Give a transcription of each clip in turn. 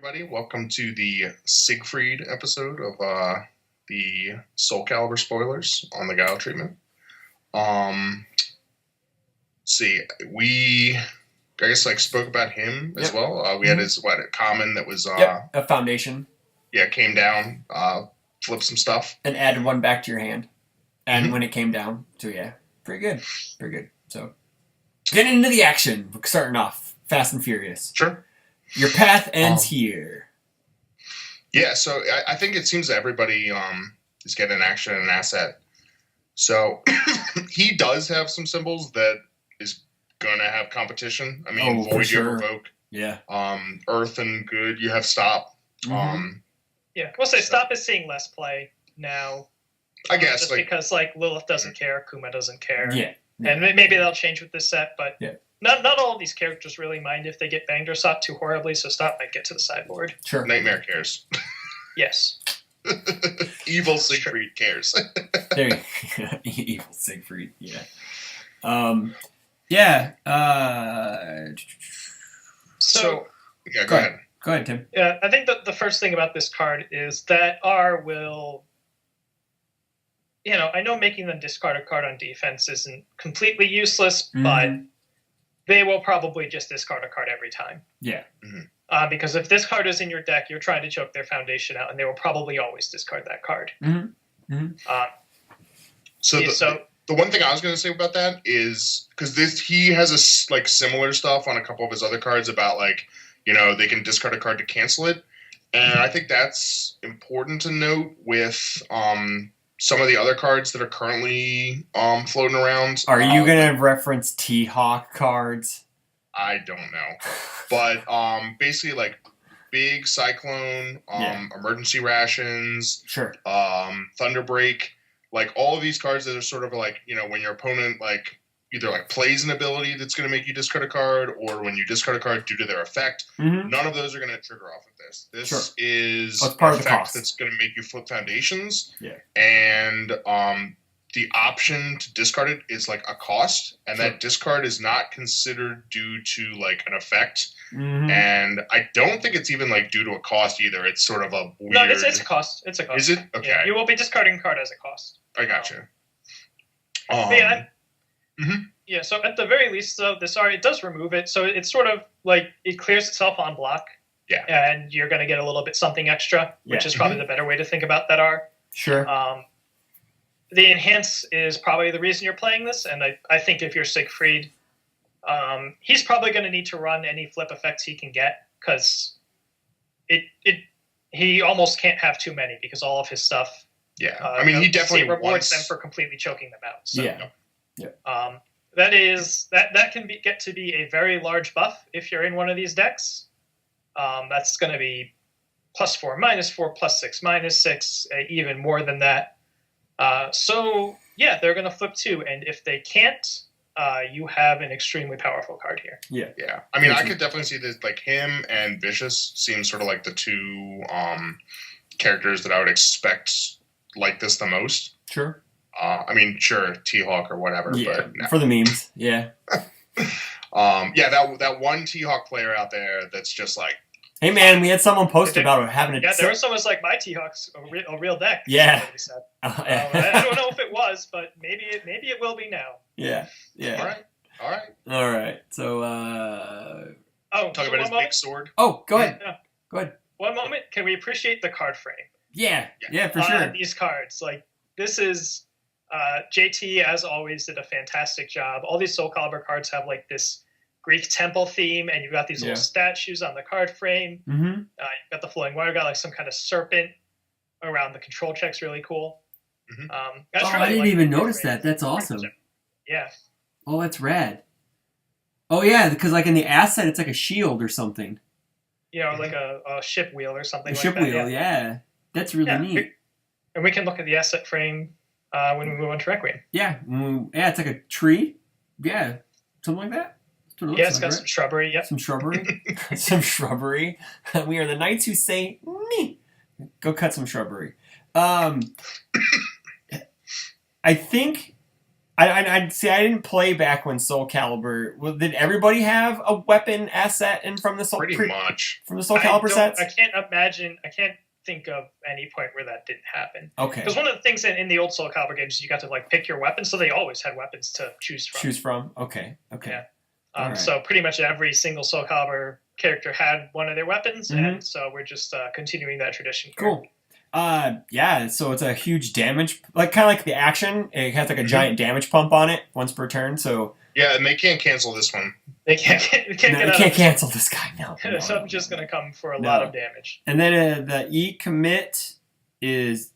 everybody. Welcome to the Siegfried episode of the Soul Calibur spoilers on the Guile treatment. See, I guess spoke about him as well. We had his a common that was a foundation. Yeah, came down, flipped some stuff, and added one back to your hand. And when it came down, so yeah, pretty good. So, getting into the action, starting off fast and furious. Sure. Your path ends here. Yeah, so I think it seems that everybody is getting an action and an asset. So he does have some symbols that is gonna have competition. I mean, Void, you have Revoke. Yeah. Earth and Good, you have Stop. Yeah, we'll say Stop is seeing less play now. I guess just because Lilith doesn't care, Kuma doesn't care. Yeah. And maybe that'll change with this set, but yeah. Not all of these characters really mind if they get banged or Stop too horribly, so Stop might get to the sideboard. Sure. Nightmare cares. Yes. Evil Siegfried cares. There you go. Evil Siegfried, yeah. Yeah. So yeah, go ahead. Go ahead, Tim. Yeah, I think that the first thing about this card is that R will... I know making them discard a card on defense isn't completely useless, but they will probably just discard a card every time. Yeah. Because if this card is in your deck, you're trying to choke their foundation out, and they will probably always discard that card. So the one thing I was going to say about that is, because he has a similar stuff on a couple of his other cards about they can discard a card to cancel it, and I think that's important to note with some of the other cards that are currently floating around. Are you going to reference T-Hawk cards? I don't know. But basically Big Cyclone, Emergency Rations, sure. Thunderbreak, all of these cards that are sort of when your opponent either plays an ability that's going to make you discard a card, or when you discard a card due to their effect, none of those are going to trigger off of this. This is part an of the effect cost. that's going to make you flip foundations. Yeah. And the option to discard it is a cost, and that discard is not considered due to an effect. And I don't think it's even due to a cost either. It's sort of a weird... No, it's a cost. It's a cost. Is it? Okay. Yeah, you will be discarding a card as a cost. I gotcha. Yeah, so at the very least, though, this R, it does remove it. So it's sort of it clears itself on block. Yeah. And you're going to get a little bit something extra, which is probably the better way to think about that R. Sure. The Enhance is probably the reason you're playing this, and I think if you're Siegfried, he's probably going to need to run any flip effects he can get, because he almost can't have too many, because all of his stuff... Yeah, he definitely rewards them for completely choking them out. So, yeah. That can get to be a very large buff if you're in one of these decks. That's going to be +4, -4, +6, -6, even more than that. So yeah, they're going to flip too, and if they can't, you have an extremely powerful card here. Yeah. I could definitely see this him and Vicious seem sort of the two characters that I would expect this the most. Sure. Sure, T-Hawk or whatever. Yeah, but no. for the memes. Yeah. That one T-Hawk player out there that's just hey man, we had someone post about having a... Yeah, there was someone my T-Hawk's a real deck. Yeah. I don't know if it was, but maybe it will be now. Yeah. All right. So, talk about his big sword. Oh, go ahead. Yeah. Go ahead. One moment. Can we appreciate the card frame? Yeah, for sure. These cards, this is... JT, as always, did a fantastic job. All these Soul Calibur cards have this Greek temple theme, and you've got these little statues on the card frame. You've got the flowing water, got some kind of serpent around the control check's really cool. I didn't even notice that. That's awesome. Yeah. Oh, that's rad. Oh yeah, because in the asset, it's a shield or something. A ship wheel or something. A ship wheel, yeah. That's really neat. And we can look at the asset frame when we move on to Requiem. Yeah, it's a tree. Yeah, something like that. Yeah, it's got some shrubbery. Yep. Some shrubbery. Some shrubbery. We are the knights who say, me. Go cut some shrubbery. I think I see. I didn't play back when Soul Calibur. Well, did everybody have a weapon asset in from the Soul Pretty much. from the Soul Calibur sets? I can't imagine. I can't think of any point where that didn't happen. Okay. Because one of the things in the old Soul Calibur games, you got to like pick your weapon, so they always had weapons to choose from. Okay. Yeah. Right. So pretty much every single Soul Calibur character had one of their weapons, and so we're just continuing that tradition. Cool. Yeah, so it's a huge damage, kind of like the action. It has like a giant damage pump on it once per turn. So yeah, and they can't cancel this one. They can't cancel this guy now. So I'm just going to come for a lot of damage. And then the E commit is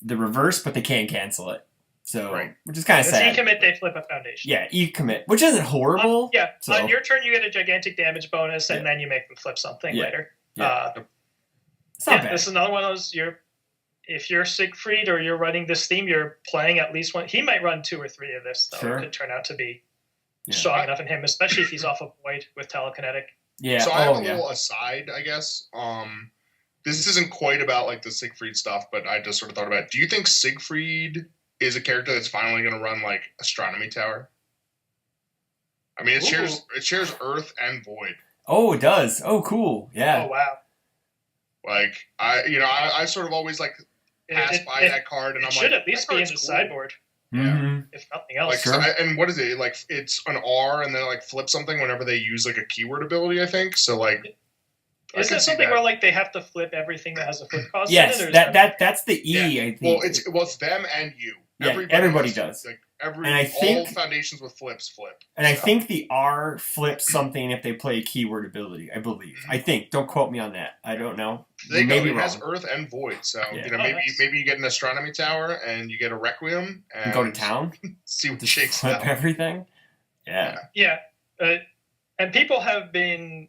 the reverse, but they can't cancel it. So, which is kind of sad. E commit, they flip a foundation. Yeah, E commit, which isn't horrible. On your turn, you get a gigantic damage bonus, and then you make them flip something later. Yeah. It's not bad. This is another one of those. If you're Siegfried or you're running this theme, you're playing at least one. He might run 2 or 3 of this, though. It could turn out to be strong enough in him, especially if he's off of Void with telekinetic. Yeah. So I have a little aside, I guess. This isn't quite about like the Siegfried stuff, but I just sort of thought about it. Do you think Siegfried is a character that's finally going to run like Astronomy Tower? I mean, it shares Earth and Void. Oh, it does. Oh, cool. Yeah. Oh, wow. Like I sort of always like pass by that card, and I'm like, should at least be in the sideboard. Yeah. If nothing else. And what is it? Like it's an R, and then like flip something whenever they use like a keyword ability. I think so. Like, is it something where like they have to flip everything that has a flip cost? Yes, in it, that's the E. I think. Well, it's them and you. Yeah, everybody does. Like all foundations with flips flip. And I think the R flips something if they play a keyword ability. I believe. I think. Don't quote me on that. I don't know. It has Earth and Void, so maybe you get an Astronomy Tower and you get a Requiem and go to town. See what shakes flip out. Everything. Yeah. Yeah, and people have been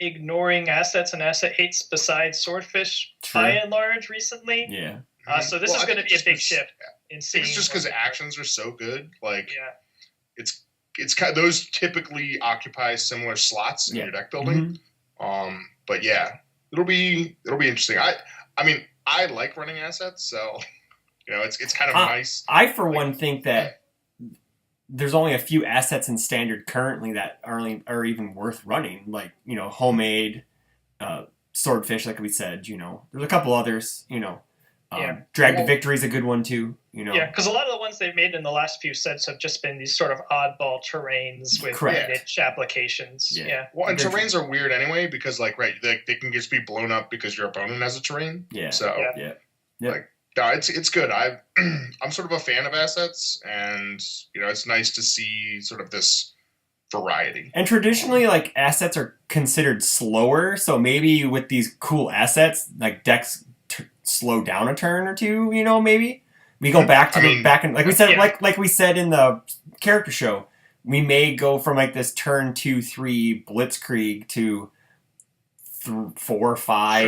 ignoring assets and asset hates besides Swordfish by and large recently. Yeah. So this is going to be a big shift in seeing. It's just because actions are so good. Like, it's kind of, those typically occupy similar slots in your deck building. But yeah, it'll be interesting. I mean, I like running assets, so it's kind of nice. I for one think that there's only a few assets in Standard currently that are even worth running. Like Homemade, Swordfish, like we said. There's a couple others. Drag to Victory is a good one too. Yeah, because a lot of the ones they've made in the last few sets have just been these sort of oddball terrains with niche applications. Yeah. Well, and terrains are weird anyway because they can just be blown up because your opponent has a terrain. Yeah. So it's good. I'm sort of a fan of assets, and it's nice to see sort of this variety. And traditionally, like assets are considered slower, so maybe with these cool assets, like decks slow down a turn or two. Maybe we go back to like we said, like we said in the character show, we may go from like this turn 2-3 blitzkrieg to 4 5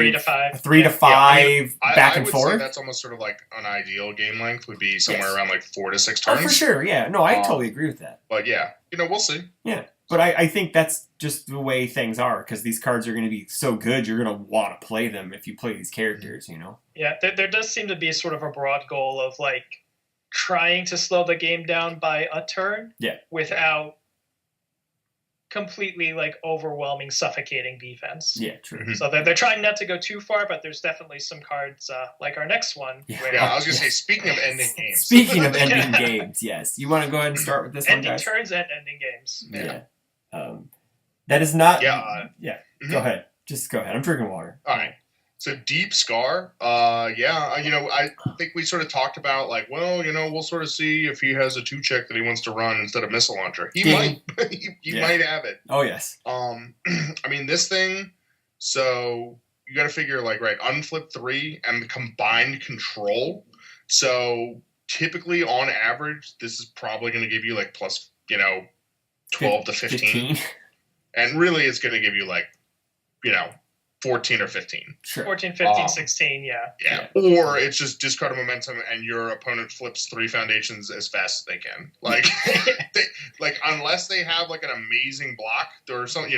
3 to 5 back and forth. Say that's almost sort of like an ideal game length would be somewhere around like 4 to 6 turns. Oh, for sure. Yeah. No, I totally agree with that. But yeah, we'll see. Yeah. But I think that's just the way things are, because these cards are going to be so good, you're going to want to play them if you play these characters, Yeah, there does seem to be sort of a broad goal of like trying to slow the game down by a turn without completely like overwhelming, suffocating defense. Yeah, true. So they're trying not to go too far, but there's definitely some cards like our next one. I was going to say, speaking of ending games. Speaking of ending games, yes. You want to go ahead and start with this one, guys? Ending turns and ending games. Yeah. That is not... Go ahead. Just go ahead. I'm drinking water. All right. So Deep Scar, I think we sort of talked about like, we'll sort of see if he has a 2-check that he wants to run instead of Missile Launcher. He might, might have it. Oh yes. I mean this thing. So you got to figure like unflip 3 and the combined control. So typically on average, this is probably going to give you like plus 12 to 15. And really it's going to give you like 14 or 15. Sure. 14, 15, 16, yeah. Or it's just discard momentum and your opponent flips 3 foundations as fast as they can. Like, unless they have like an amazing block or something,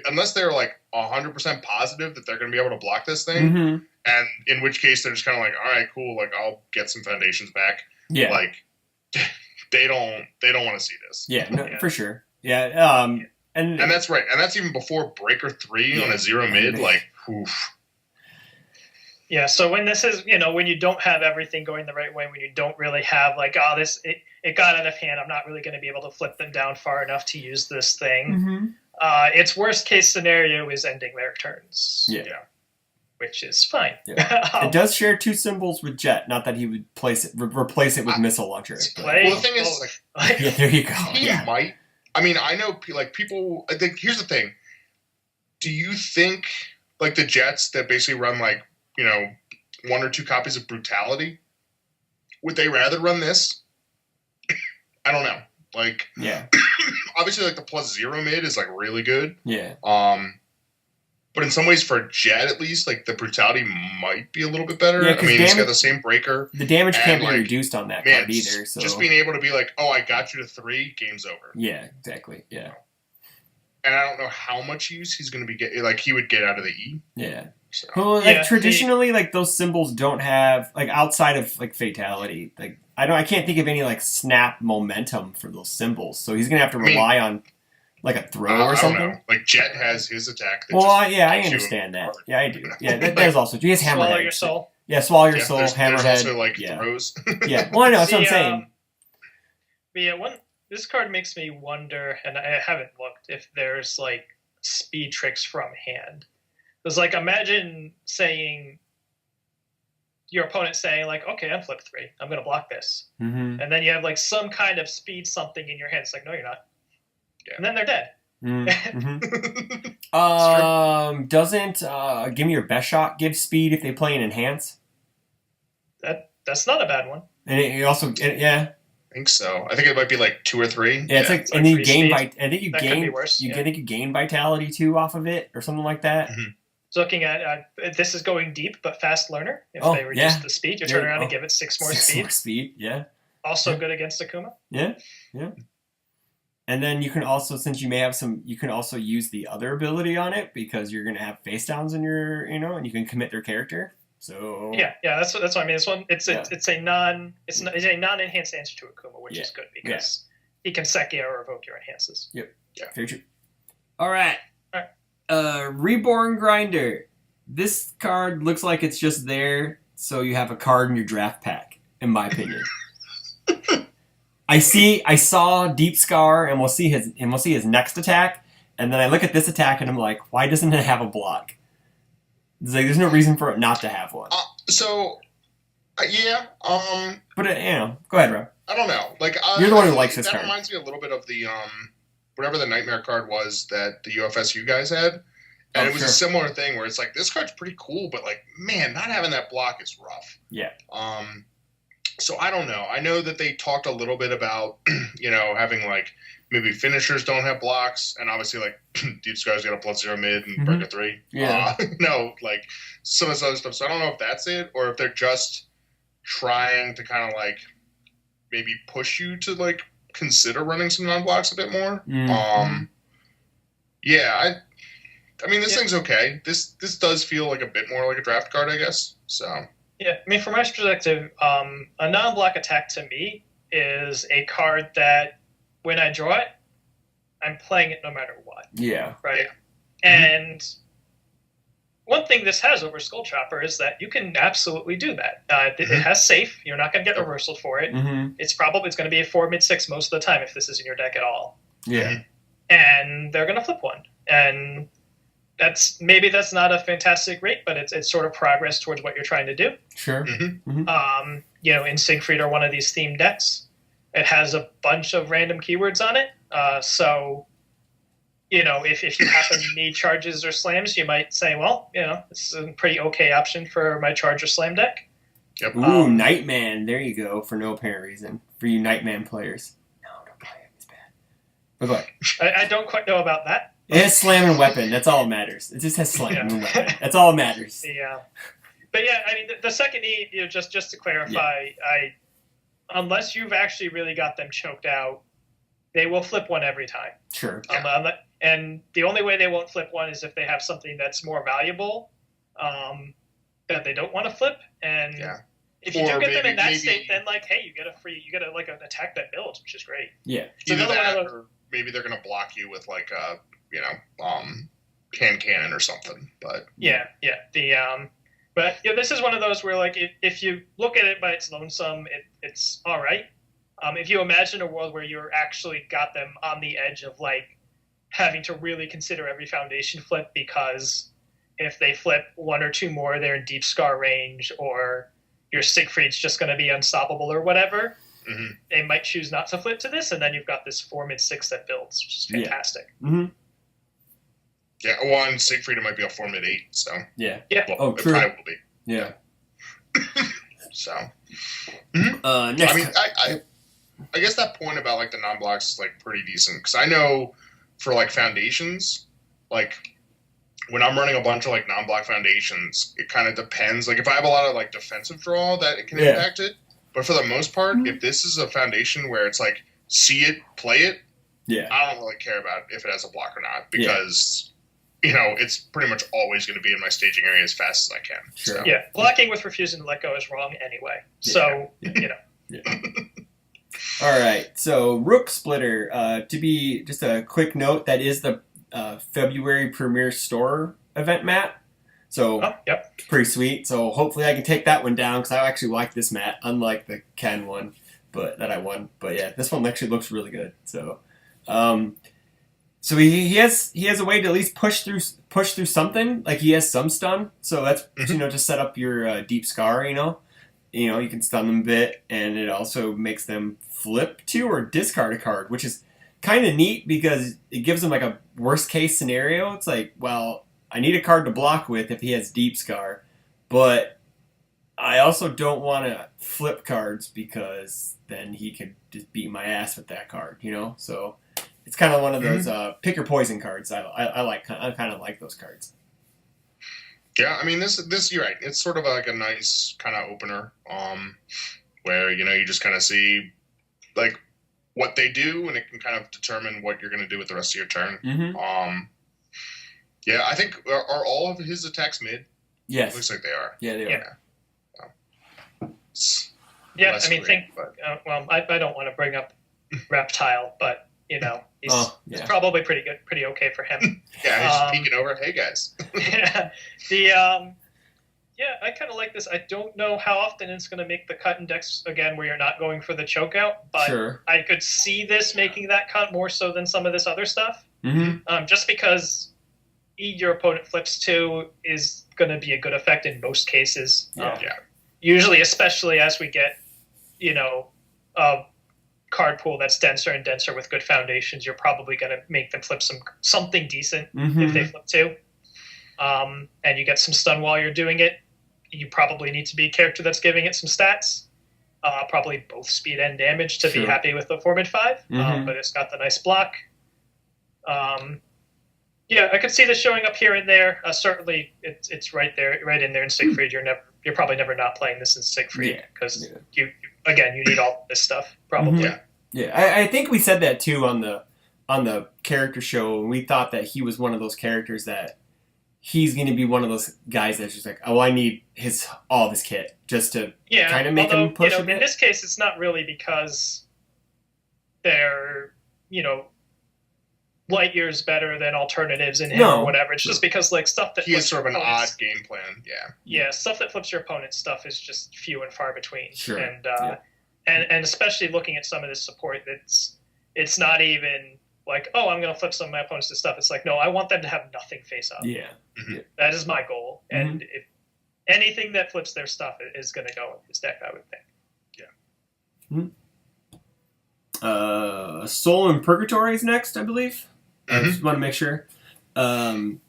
unless they're like 100% positive that they're going to be able to block this thing, and in which case they're just kind of like, all right, cool, like I'll get some foundations back. Yeah. Like, they don't want to see this. Yeah, no, for sure. Yeah, and that's right, and that's even before Breaker 3 on a 0 mid. Like, oof. Yeah, so when this is, when you don't have everything going the right way, when you don't really have like, it got out of hand, I'm not really going to be able to flip them down far enough to use this thing. Its worst case scenario is ending their turns. Yeah. Which is fine. Yeah. It does share 2 symbols with Jet, not that he would replace it with missile launcher. Well, the thing is, yeah, there you go. He might. I mean, I know, like, people, I think, here's the thing. Do you think, like, the Jets that basically run, like, 1 or 2 copies of Brutality, would they rather run this? I don't know. Like, obviously, like, the +0 mid is, like, really good. Yeah. But in some ways, for Jet at least, like, the Brutality might be a little bit better. Yeah, I mean, it's got the same breaker. The damage can't be reduced on that card either. So just being able to be like, oh, I got you to 3, game's over. Yeah, exactly. Yeah. And I don't know how much use he's going to be getting. Like, he would get out of the E. Yeah. So. Well, like, traditionally, like, those symbols don't have, like, outside of, like, Fatality, like, I can't think of any, like, snap momentum for those symbols. So he's going to have to rely on, like, a throw or something. I don't know. Like, Jet has his attack. Well, I understand that. Yeah, I do. Yeah, there's also, he has Hammerhead. Swallow your soul. Yeah, swallow your soul, Hammerhead. There's also, like, throws. Yeah, well, I know, that's what I'm saying. But yeah, this card makes me wonder, and I haven't looked, if there's, like, speed tricks from hand. Because, like, imagine saying, your opponent saying, like, okay, I'm flip 3. I'm going to block this. Mm-hmm. And then you have, like, some kind of speed something in your hand. It's like, no, you're not. Yeah. And then they're dead. Mm-hmm. Doesn't Give Me Your Best Shot give speed if they play an enhance? That's not a bad one. And it also, I think so. I think it might be like 2 or 3. Yeah, it's and you gain I think you gain vitality too off of it or something like that. Mm-hmm. So looking at this is going deep, but fast learner. If they reduce the speed, you turn around and give it 6 more speed. 6 more speed, yeah. Also good against Akuma. Yeah. And then you can also, since you may have you can also use the other ability on it because you're going to have face downs in your, and you can commit their character. So yeah, that's what I mean. This one, it's a non-enhanced answer to Akuma, which is good because he can Seki or revoke your enhances. Yep. Yeah. Very true. All right. Reborn Grinder. This card looks like it's just there so you have a card in your draft pack, in my opinion. I saw Deep Scar, and we'll see his next attack, and then I look at this attack, and I'm like, why doesn't it have a block? It's like there's no reason for it not to have one. Yeah. But go ahead, Rob. I don't know. Like you're the one who likes this card. That reminds me a little bit of the whatever the Nightmare card was that the UFSU guys had, and it was a similar thing where it's like this card's pretty cool, but like man, not having that block is rough. Yeah. So I don't know. I know that they talked a little bit about, having like maybe finishers don't have blocks, and obviously like Deep Scar's got a +0 mid and Breaker 3. Yeah. Like some of this other stuff. So I don't know if that's it or if they're just trying to kind of like maybe push you to like consider running some non-blocks a bit more. Mm-hmm. I mean this thing's okay. This does feel like a bit more like a draft card, I guess. So. Yeah, I mean, from my perspective, a non-block attack to me is a card that, when I draw it, I'm playing it no matter what. Yeah. Right? Yeah. And one thing this has over Skull Chopper is that you can absolutely do that. It has safe. You're not going to get reversal for it. Mm-hmm. It's going to be a 4 mid-6 most of the time if this is in your deck at all. Yeah. And they're going to flip one. And that's not a fantastic rate, but it's sort of progress towards what you're trying to do. Sure. Mm-hmm. In Siegfried or one of these themed decks, it has a bunch of random keywords on it. So, if you happen to need charges or slams, you might say, well, this is a pretty okay option for my charge or slam deck. Yep. Ooh, Nightman. There you go, for no apparent reason. For you Nightman players. No, don't play it. It's bad. But go ahead. I don't quite know about that. It has slam and weapon. That's all that matters. It just has slam and weapon. That's all that matters. Yeah. But yeah, I mean, the second E, just to clarify, unless you've actually really got them choked out, they will flip one every time. Sure. And the only way they won't flip one is if they have something that's more valuable that they don't want to flip. And If you do Or get them in that maybe- state, then like, hey, you get like an attack that builds, which is great. Yeah. It's Either another one that, of those. or maybe they're gonna block you with like a cannon or something. But Yeah. But this is one of those where like if you look at it by its lonesome, it's all right. If you imagine a world where you're actually got them on the edge of like having to really consider every foundation flip, because if they flip one or two more, they're in deep scar range, or your Siegfried's just going to be unstoppable or whatever, they might choose not to flip to this, and then you've got this 4 mid-6 that builds, which is fantastic. Yeah, well, on Siegfried it might be a 4 mid-8, so Yeah. well, true. it probably will be. Yeah. So Next. I mean, I guess that point about like the non-blocks is like pretty decent, because I know for like foundations, like when I'm running a bunch of like non-block foundations, it kind of depends. Like if I have a lot of like defensive draw, that it can impact it. But for the most part, if this is a foundation where it's like see it, play it, I don't really care about if it has a block or not, because it's pretty much always going to be in my staging area as fast as I can. Sure. So. Yeah, blocking with refusing to let go is wrong anyway. So All right, so Rook Splitter. To be just a quick note, that is the February Premier Store event mat. So pretty sweet. So hopefully I can take that one down, because I actually like this mat, unlike the Ken one, that I won. But yeah, this one actually looks really good. So, so he has a way to at least push through something. Like he has some stun, so that's to set up your deep scar. You can stun them a bit, and it also makes them flip to or discard a card, which is kind of neat because it gives them like a worst case scenario. It's like, well, I need a card to block with if he has deep scar, but I also don't want to flip cards because then he could just beat my ass with that card. So it's kind of one of those pick your poison cards. I kind of like those cards. Yeah, I mean this you're right. It's sort of like a nice kind of opener, where you just kind of see like what they do, and it can kind of determine what you're going to do with the rest of your turn. Yeah, I think are all of his attacks mid? Yes, looks like they are. Yeah, they are. Yeah, I mean, well, I don't want to bring up Reptile, but he's probably pretty good, pretty okay for him. Yeah, he's just peeking over. Hey guys. I kind of like this. I don't know how often it's going to make the cut in decks again where you're not going for the choke out, but I could see this making that cut more so than some of this other stuff. Just because your opponent flips to is going to be a good effect in most cases. Usually, especially as we get, a card pool that's denser and denser with good foundations, you're probably going to make them flip something decent if they flip to. And you get some stun while you're doing it. You probably need to be a character that's giving it some stats. Probably both speed and damage to be happy with the 4 mid 5. But it's got the nice block. I could see this showing up here and there. Certainly, it's right in there in Siegfried. You're probably never not playing this in Siegfried because you need all this stuff probably. I think we said that too on the character show, and we thought that he was one of those characters that he's going to be one of those guys that's just like, oh, I need all of his kit just to kind of make him push a bit. In this case, it's not really because they're light years better than alternatives in him or whatever. It's just because like stuff that he has sort of an odd game plan. Stuff that flips your opponent's stuff is just few and far between. And especially looking at some of this support, it's not even like, oh, I'm going to flip some of my opponent's stuff. It's like, no, I want them to have nothing face up. That is my goal. And if anything that flips their stuff is going to go in this deck, I would think. Soul and Purgatory is next, I believe. I just want to make sure. After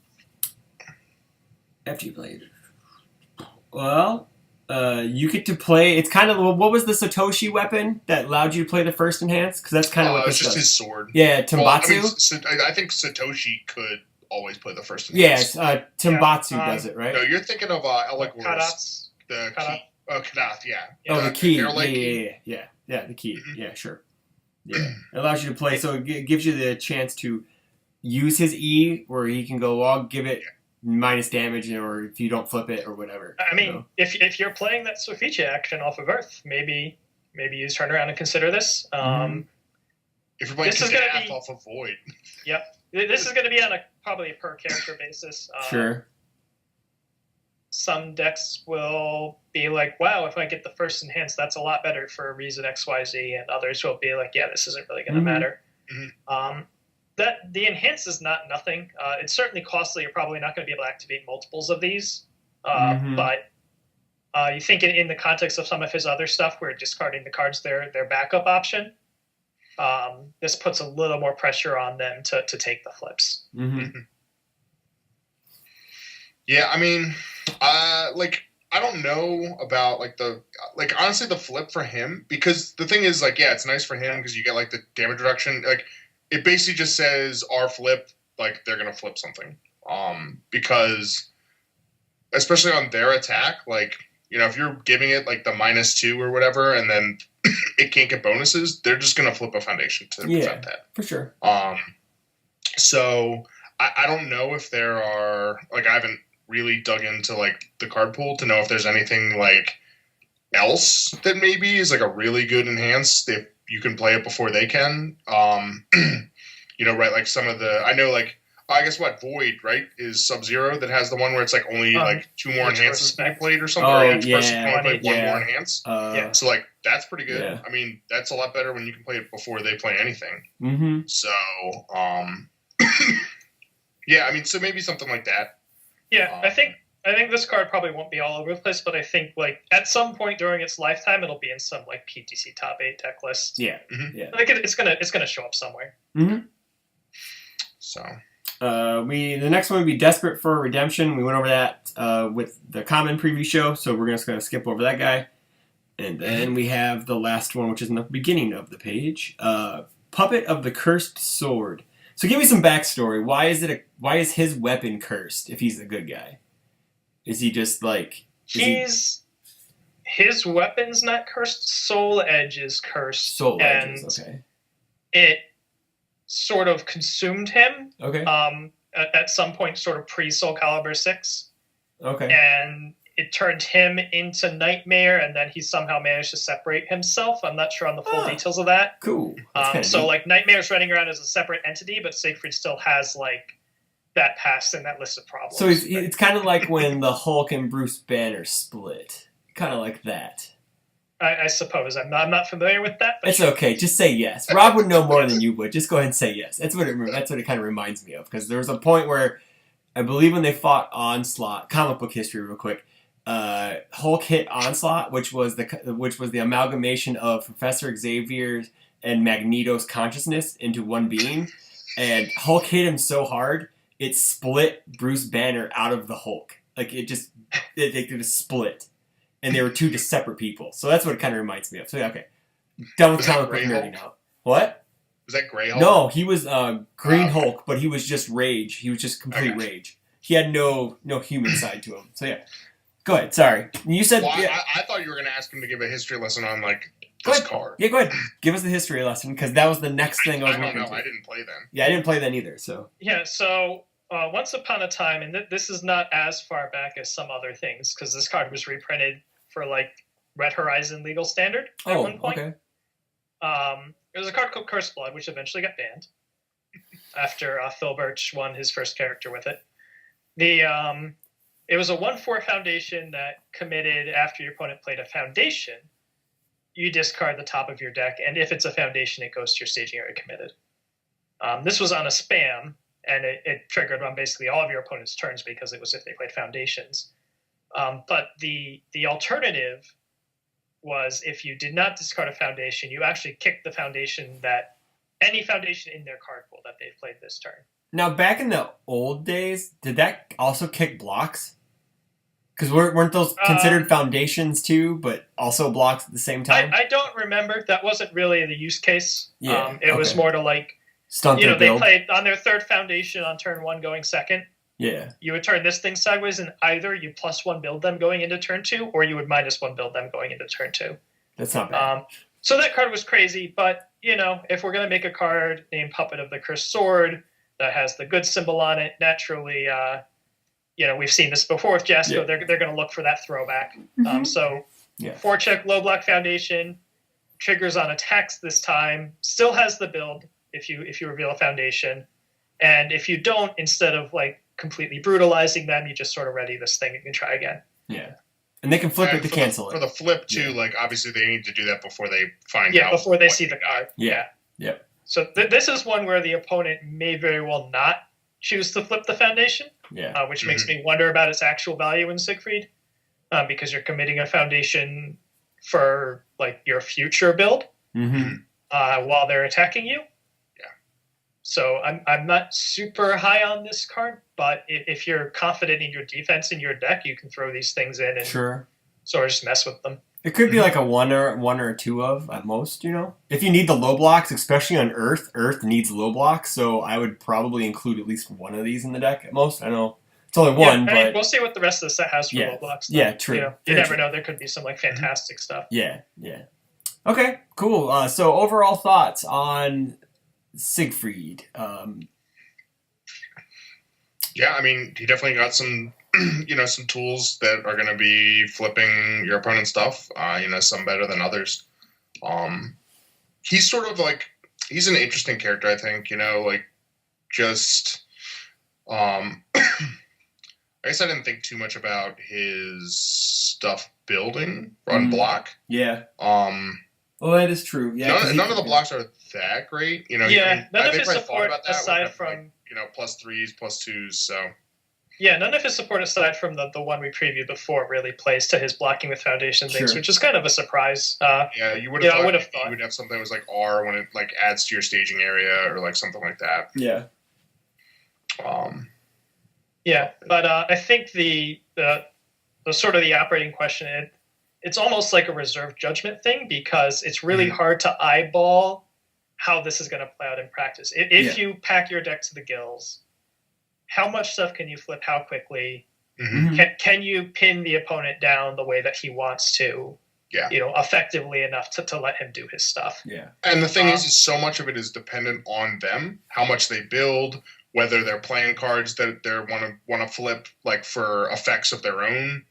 you played, you get to play. It's kind of what was the Satoshi weapon that allowed you to play the first enhance? Because that's kind of what it's this just does. his sword. Yeah, Tambatsu. Well, I think Satoshi could always play the first enhance. Yes, Tambatsu does it, right? No, you're thinking of Kadath. The key. Oh, Kadath, Oh, the key. Yeah, the key. Yeah, sure. Yeah, it allows you to play, so it gives you the chance to use his E, where he can go, I'll give it minus damage, or if you don't flip it or whatever. I mean, if you're playing that Soficia action off of Earth, maybe you turn around and consider this. If you're playing Kadath off of Void. Yep. This is going to be on probably a per character basis. Sure. Some decks will be like, wow, if I get the first enhance, that's a lot better for a reason XYZ, and others will be like, yeah, this isn't really going to matter. That the enhance is not nothing. It's certainly costly. You're probably not going to be able to activate multiples of these. But you think in the context of some of his other stuff, where discarding the cards their backup option, this puts a little more pressure on them to take the flips. Yeah, I mean, I don't know about honestly the flip for him, because the thing is it's nice for him because you get the damage reduction. It basically just says our flip, they're gonna flip something. Because especially on their attack, if you're giving it the -2 or whatever, and then it can't get bonuses, they're just gonna flip a foundation to prevent that. For sure. So I don't know if there are I haven't really dug into the card pool to know if there's anything else that maybe is a really good enhance if you can play it before they can. Right, some of the I know I guess Void, right, is Sub-Zero that has the one where it's only 2 more enhances being played or something. Or each person can only play 1 more enhance. So that's pretty good. Yeah. I mean, that's a lot better when you can play it before they play anything. So yeah, I mean, so maybe something like that. Yeah, I think this card probably won't be all over the place, but I think at some point during its lifetime, it'll be in some PTC top 8 deck list. Yeah, yeah. It's gonna show up somewhere. So the next one would be Desperate for Redemption. We went over that with the common preview show, so we're just gonna skip over that guy, and then we have the last one, which is in the beginning of the page. Puppet of the Cursed Sword. So give me some backstory. Why is his weapon cursed if he's a good guy? Is he just his weapon's not cursed. Soul Edge is cursed. Soul Edge is okay. It sort of consumed him. Okay. At some point, sort of pre Soul Calibur 6. Okay. And it turned him into Nightmare, and then he somehow managed to separate himself. I'm not sure on the full details of that. Cool. So Nightmare's running around as a separate entity, but Siegfried still has that past in that list of problems. So it's kind of like when the Hulk and Bruce Banner split. Kind of like that. I suppose. I'm not familiar with that. But it's okay. Just say yes. Rob would know more than you would. Just go ahead and say yes. That's what it kind of reminds me of. Because there was a point where I believe when they fought Onslaught, comic book history real quick, Hulk hit Onslaught, which was the amalgamation of Professor Xavier and Magneto's consciousness into one being, and Hulk hit him so hard it split Bruce Banner out of the Hulk. It just split, and they were two separate people. So that's what it kind of reminds me of. So okay, done with comic book nerding out. What? Was that Gray Hulk? No, he was Green Hulk, but he was just rage. He was just complete rage. He had no human side to him. So yeah. Go ahead. Sorry. You said... Well, I thought you were going to ask him to give a history lesson on, this card. Yeah, go ahead. Give us the history lesson, because that was the next thing I was looking at. I didn't play then. Yeah, I didn't play then either, so... Yeah, so once upon a time, and this is not as far back as some other things, because this card was reprinted for, Red Horizon Legal Standard at one point. Okay. There was a card called Curse Blood, which eventually got banned after Phil Birch won his first character with it. It was a 1/4 foundation that committed after your opponent played a foundation, you discard the top of your deck, and if it's a foundation, it goes to your staging area committed. This was on a spam, and it triggered on basically all of your opponent's turns because it was if they played foundations. But the alternative was if you did not discard a foundation, you actually kicked the foundation any foundation in their card pool that they've played this turn. Now, back in the old days, did that also kick blocks? Because weren't those considered foundations too, but also blocks at the same time? I don't remember. That wasn't really the use case. Yeah, it was more to stunt their they build. played on their third foundation on turn 1 going second. Yeah. You would turn this thing sideways, and either you +1 build them going into turn 2, or you would -1 build them going into turn 2. That's not bad. So that card was crazy, but, if we're going to make a card named Puppet of the Cursed Sword that has the good symbol on it, naturally we've seen this before with Jasco. Yeah. They're going to look for that throwback. So Yeah. 4-check, low block foundation, triggers on attacks this time, still has the build if you reveal a foundation. And if you don't, instead of like completely brutalizing them, you just sort of ready this thing and can try again. Yeah. And they can flip it to cancel it. For the flip, too, like, obviously they need to do that before they find out. Yeah, before they see the card. Yeah. So this is one where the opponent may very well not choose to flip the foundation, which makes me wonder about its actual value in Siegfried, because you're committing a foundation for, like, your future build while they're attacking you. So I'm not super high on this card, but if you're confident in your defense in your deck, you can throw these things in and sort of just mess with them. It could be like a one or two of at most, If you need the low blocks, especially on Earth needs low blocks, so I would probably include at least one of these in the deck at most. I know it's only one, but we'll see what the rest of the set has for low blocks. Yeah, true. You never know. There could be some like fantastic stuff. Yeah. Okay, cool. So overall thoughts on Siegfried. Yeah, I mean, he definitely got some, some tools that are going to be flipping your opponent's stuff. Some better than others. He's sort of like, he's an interesting character, I think. I guess I didn't think too much about his stuff building on block. Yeah. Well, that is true. Yeah. None of the blocks are that great. None of his support aside from +3s, +2s. So. Yeah, none of his support aside from the one we previewed before really plays to his blocking with foundation things, which is kind of a surprise. You would have thought you would have something that was like R when it like adds to your staging area or like something like that. Yeah. But I think the sort of the operating question, it's almost like a reserve judgment thing because it's really hard to eyeball how this is going to play out in practice. If you pack your deck to the gills, how much stuff can you flip? How quickly? Can you pin the opponent down the way that he wants to? Yeah. Effectively enough to let him do his stuff. Yeah. And the thing is so much of it is dependent on them, how much they build, whether they're playing cards that they want to flip like for effects of their own.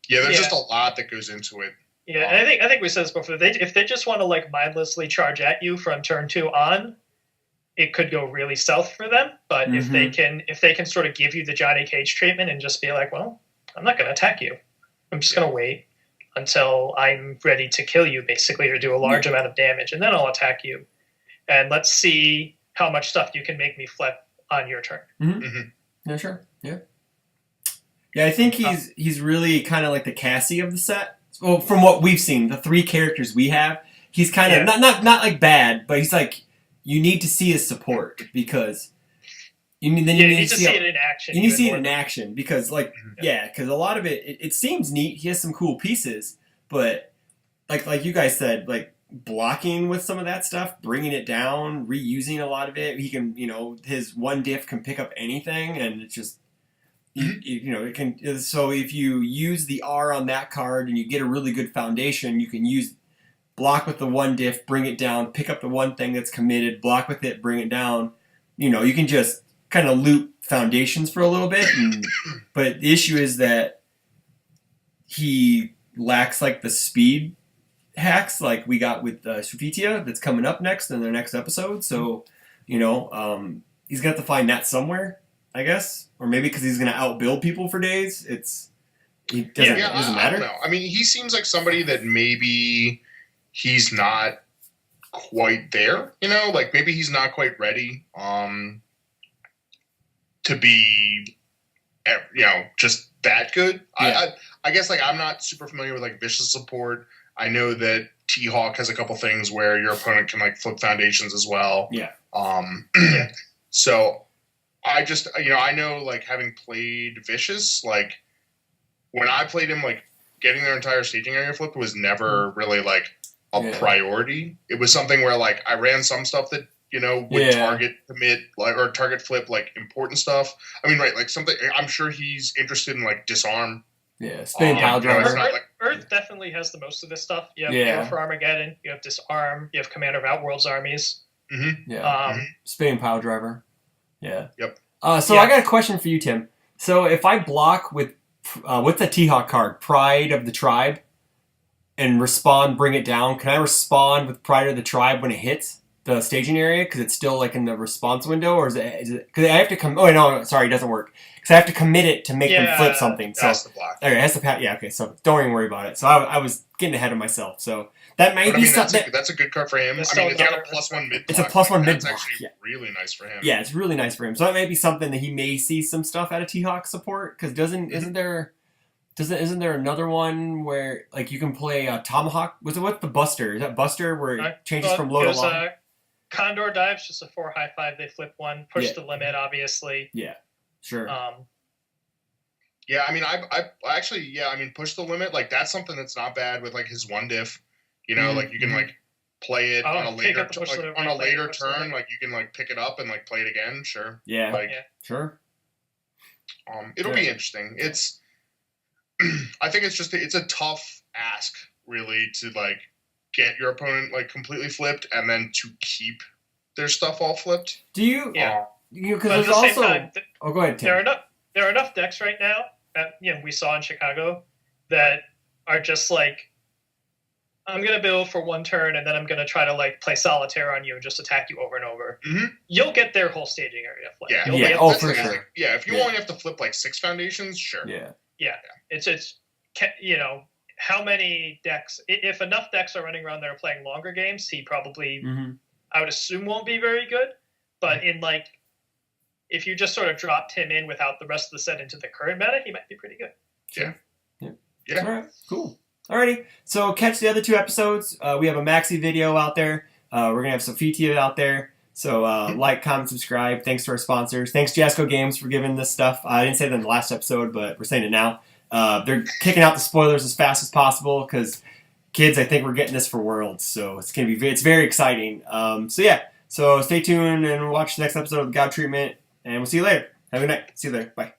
There's just a lot that goes into it. Yeah, and I think we said this before. If they just want to like mindlessly charge at you from turn 2 on, it could go really south for them. But if they can sort of give you the Johnny Cage treatment and just be like, well, I'm not going to attack you. I'm just going to wait until I'm ready to kill you, basically, or do a large amount of damage, and then I'll attack you. And let's see how much stuff you can make me flip on your turn. Yeah, sure. Yeah. Yeah, I think he's really kind of like the Cassie of the set. Well, from what we've seen, the 3 characters we have, he's kind of not like bad, but he's like you need to see his support because you need to see it in action. You need to see it in action because because a lot of it seems neat. He has some cool pieces, but like you guys said, like blocking with some of that stuff, bringing it down, reusing a lot of it. He can, his one diff can pick up anything, and it's just. It can. So if you use the R on that card and you get a really good foundation, you can use block with the one diff, bring it down, pick up the one thing that's committed, block with it, bring it down. You can just kind of loop foundations for a little bit. But the issue is that he lacks like the speed hacks like we got with Sufitia that's coming up next in their next episode. So he's gonna have to find that somewhere. I guess, or maybe because he's going to outbuild people for days. It doesn't matter. I don't know. I mean, he seems like somebody that maybe he's not quite there. Like maybe he's not quite ready to be, just that good. Yeah. I guess like I'm not super familiar with like vicious support. I know that T-Hawk has a couple things where your opponent can like flip foundations as well. Yeah. So. I just, I know, like, having played Vicious, like, when I played him, like, getting their entire staging area flipped was never really, like, a priority. It was something where, like, I ran some stuff that, would target commit, like, or target flip, like, important stuff. I mean, right, like, something, I'm sure he's interested in, like, disarm. Yeah, Spain Pile Driver. Earth definitely has the most of this stuff. You have War for Armageddon, you have Disarm, you have Commander of Outworld's armies. Yeah. Spain Pile Driver. Yeah. Yep. I got a question for you, Tim. So if I block with what's the T-Hawk card? Pride of the Tribe, and respond, bring it down. Can I respond with Pride of the Tribe when it hits the staging area because it's still like in the response window, or is it? Because I have to come. Oh no, sorry, it doesn't work because I have to commit it to make them flip something. So that's the block. Okay, it has to. Yeah, okay. So don't even worry about it. So I was getting ahead of myself. So that might be something. That's a good card for him. It's got a +1 mid block. It's a +1 mid block. That's actually really nice for him. Yeah, it's really nice for him. So that may be something that he may see some stuff out of T-Hawk support because isn't there another one where like you can play Tomahawk? What's the Buster? Is that Buster where it changes from low to low? Condor Dive's just a 4 high 5. They flip one, push the limit, obviously. Yeah, sure. Yeah, I mean, I actually, yeah, I mean, push the limit. Like that's something that's not bad with like his one diff. You know, like you can like play it on a later turn. Like you can like pick it up and like play it again. Sure. Yeah. Sure. It'll be interesting. It's. I think it's a tough ask, really, to like get your opponent like completely flipped and then to keep their stuff all flipped. Do you? Yeah. Because there's also. Go ahead, Tim. There are enough decks right now that we saw in Chicago that are just like, I'm gonna build for one turn and then I'm gonna try to like play solitaire on you and just attack you over and over. Mm-hmm. You'll get their whole staging area flipped. Yeah. For sure. Yeah, if you only have to flip like 6 foundations, sure. Yeah. It's how many decks? If enough decks are running around there playing longer games, he probably, I would assume, won't be very good. But in like, if you just sort of dropped him in without the rest of the set into the current meta, he might be pretty good. Yeah. All right. Cool. Alrighty. So catch the other 2 episodes. We have a maxi video out there. We're gonna have Sophia out there. So like, comment, subscribe. Thanks to our sponsors. Thanks Jasco Games for giving this stuff. I didn't say that in the last episode, but we're saying it now. They're kicking out the spoilers as fast as possible because kids, I think we're getting this for Worlds, so it's very exciting. So stay tuned and watch the next episode of the God Treatment, and we'll see you later. Have a good night. See you later. Bye.